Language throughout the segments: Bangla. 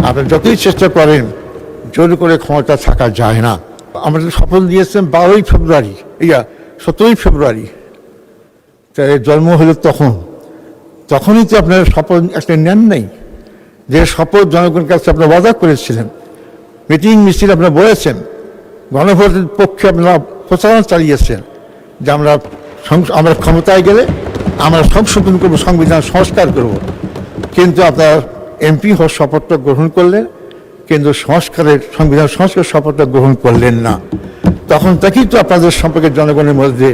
আপনারা যতই চেষ্টা করেন জোর করে ক্ষমতা থাকা যায় না। আমাদের শপথ দিয়েছেন 12ই ফেব্রুয়ারি, 17ই ফেব্রুয়ারি, তাই জন্ম হলো তখনই তো আপনারা শপথ একটা নেন নাই, যে শপথ জনগণের কাছে আপনারা ওয়াদা করেছিলেন, মিটিং মিছিল আপনারা বলেছেন, গণভোটের পক্ষে আপনারা প্রচারণা চালিয়েছেন যে আমরা ক্ষমতায় গেলে আমরা সংশোধন করবো, সংবিধান সংস্কার করব। কিন্তু আপনারা এমপি হওয়ার শপথটা গ্রহণ করলেন, কিন্তু সংবিধান সংস্কার শপথটা গ্রহণ করলেন না। তখন থেকেই তো আপনাদের সম্পর্কে জনগণের মধ্যে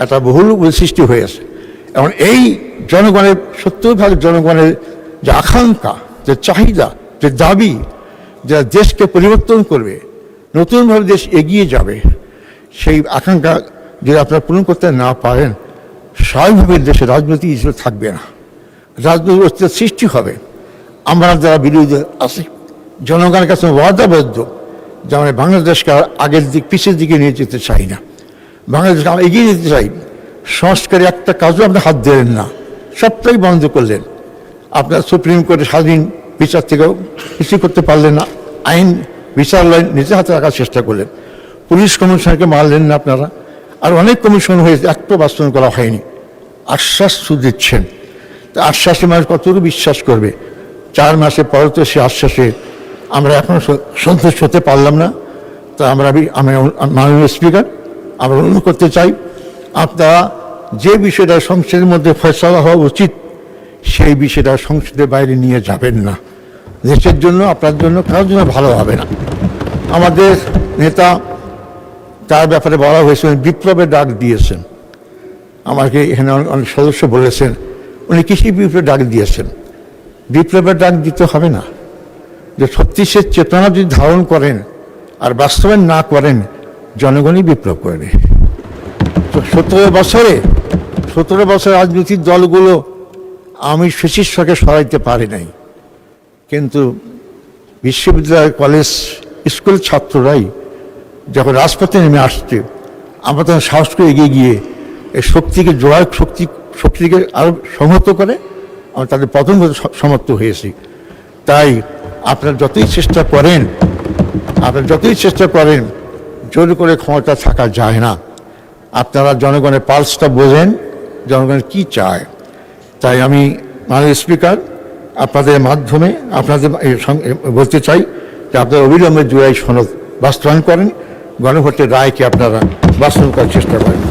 একটা বহুল সৃষ্টি হয়েছে। এবং এই জনগণের 70% জনগণের যে আকাঙ্ক্ষা, যে চাহিদা, যে দাবি, যা দেশকে পরিবর্তন করবে, নতুনভাবে দেশ এগিয়ে যাবে, সেই আকাঙ্ক্ষা যদি আপনারা পূরণ করতে না পারেন, স্বাভাবিকভাবে দেশে রাজনৈতিক হিসেবে থাকবে না, রাজনৈতিক অস্তিত্বের সৃষ্টি হবে। আমরা যারা বিরোধী আছি জনগণের কাছে ওয়াদাবদ্ধ যে আমরা বাংলাদেশকে আগের পিছের দিকে নিয়ে যেতে চাই না, বাংলাদেশকে আমরা এগিয়ে যেতে চাই। সংস্কারে একটা কাজও আপনি হাত দিলেন না, সবটাই বন্ধ করলেন। আপনার সুপ্রিম কোর্টের স্বাধীন বিচার থেকেও কিছু করতে পারলেন না, আইন বিচারালয় নিজের হাতে রাখার চেষ্টা করলেন, পুলিশ কমিশনকে মারলেন না আপনারা, আর অনেক কমিশন হয়েছে, একটা বাস্তবায়ন করা হয়নি। আশ্বাস দিচ্ছেন, আশ্বাসে মানুষ কতটুকু বিশ্বাস করবে? 4 মাসে পর তো সে আশ্বাসে আমরা এখনো সন্তুষ্ট হতে পারলাম না। তা আমি মাননীয় স্পিকার, আমরা অনুরোধ করতে চাই, আপনারা যে বিষয়টা সংসদের মধ্যে ফয়সালা হওয়া উচিত সেই বিষয়টা সংসদের বাইরে নিয়ে যাবেন না। দেশের জন্য, আপনার জন্য, কারোর জন্য ভালো হবে না। আমাদের নেতা, তার ব্যাপারে বলা হয়েছে বিপ্লবের ডাক দিয়েছেন। আমাকে এখানে অনেক সদস্য বলেছেন উনি কৃষি বিপ্লবের ডাক দিয়েছেন। বিপ্লবের ডাক দিতে হবে না, যে 36-এর চেতনা যদি ধারণ করেন আর বাস্তবায়ন না করেন, জনগণই বিপ্লব করবে। 17 বছরে রাজনৈতিক দলগুলো আমি ফ্যাসিস্টকে সরাইতে পারি নাই, কিন্তু বিশ্ববিদ্যালয়, কলেজ, স্কুল ছাত্ররাই যখন রাজপথে নেমে আসছে, আমরা তখন সাহস করে এগিয়ে গিয়ে এই শক্তিকে জোয়ার শক্তিকে আরো সংহত করে আমরা তাদের পতন সমর্থ হয়েছি। তাই আপনারা যতই চেষ্টা করেন জোর করে ক্ষমতা থাকা যায় না। আপনারা জনগণের পালসটা বোঝেন, জনগণ কি চায়। তাই আমি মাননীয় স্পিকার আপনাদের মাধ্যমে আপনাদের বলতে চাই যে আপনারা অবিলম্বে জুলাই সনদ বাস্তবায়ন করেন, গণভোটের রায়কে আপনারা বাস্তবায়ন করার চেষ্টা করেন।